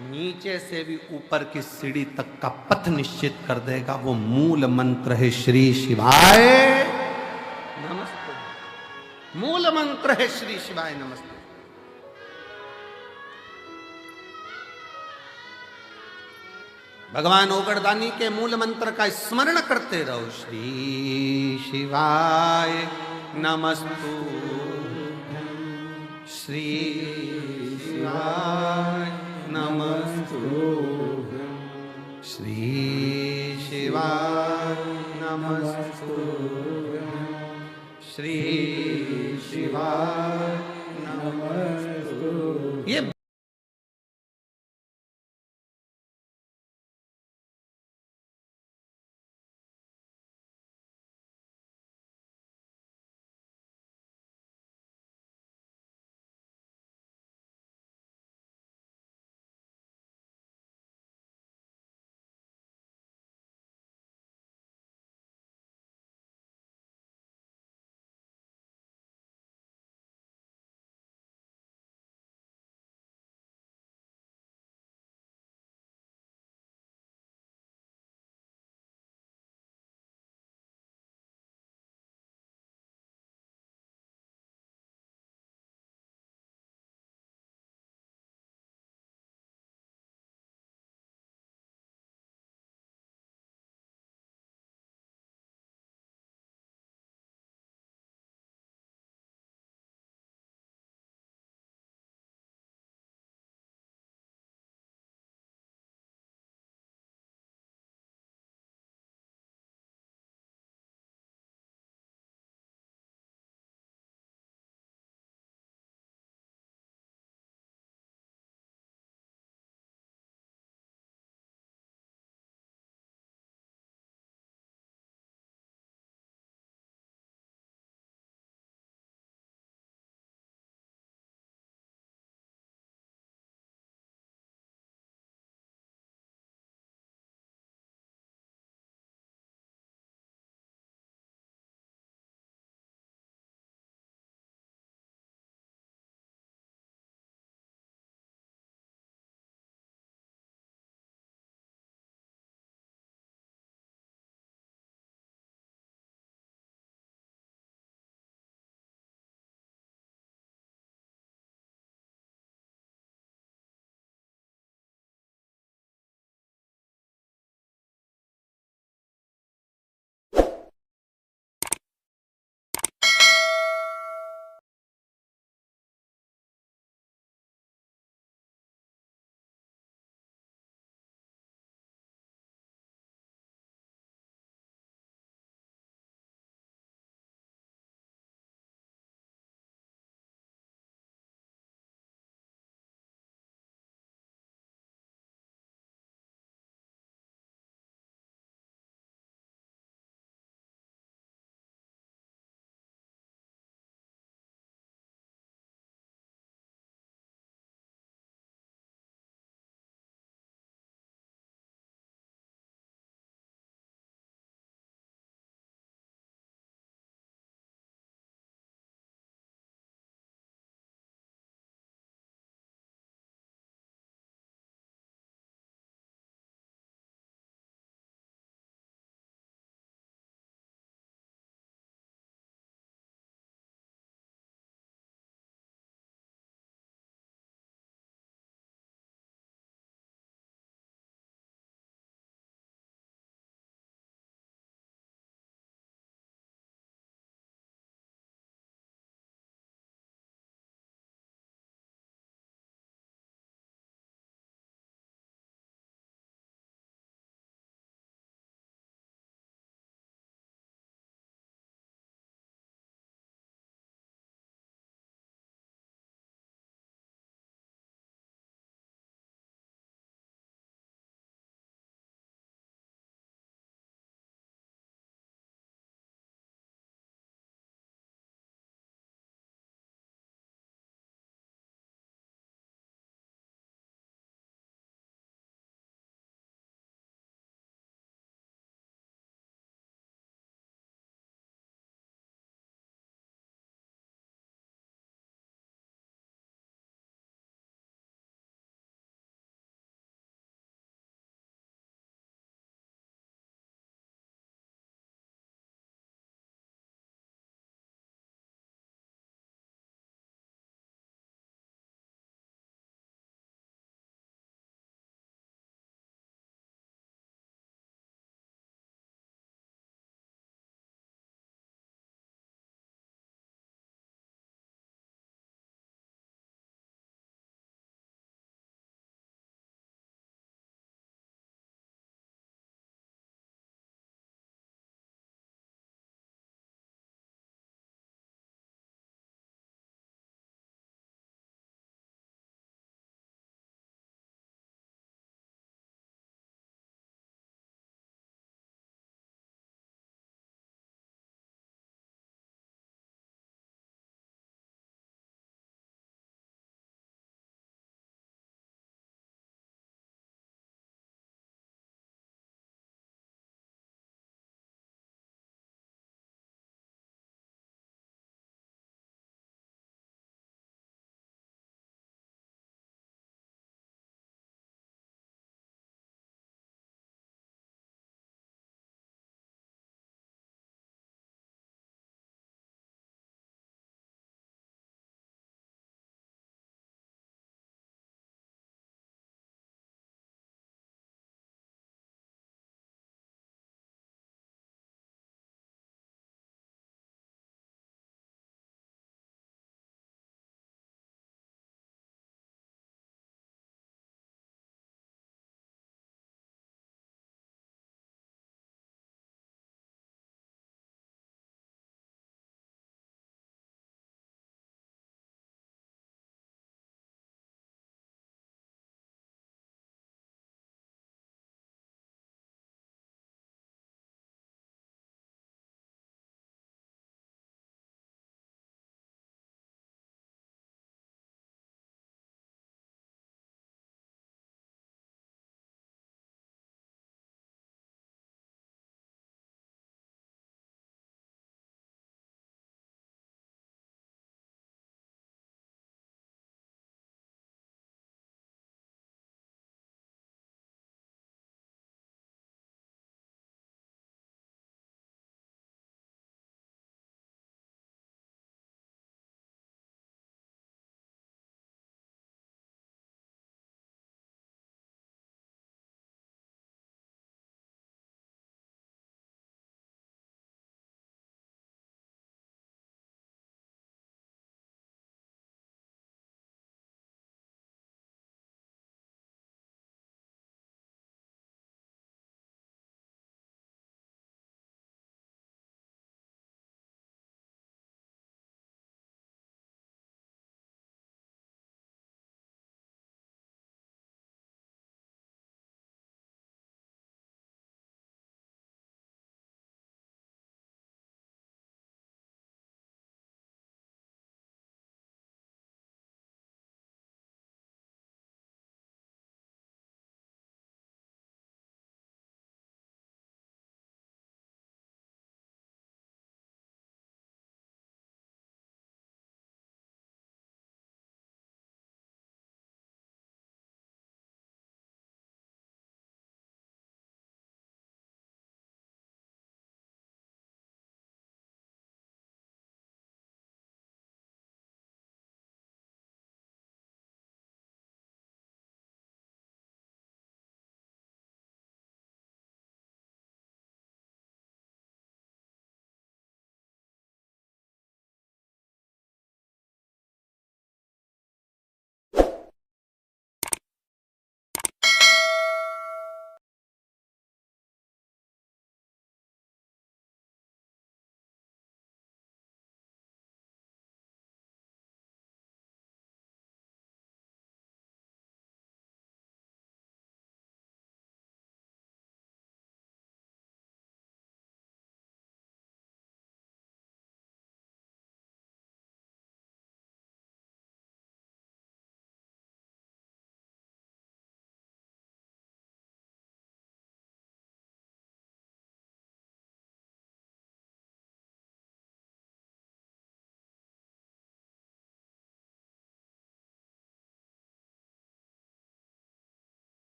नीचे से भी ऊपर की सीढ़ी तक का पथ निश्चित कर देगा। वो मूल मंत्र है श्री शिवाय नमस्ते। मूल मंत्र है श्री शिवाय नमस्ते। भगवान ओगरदानी के मूल मंत्र का स्मरण करते रहो। श्री शिवाय नमस्तु, श्री शिवाय नमस्तु, श्री शिवाय नमस्तु, श्री शिवाय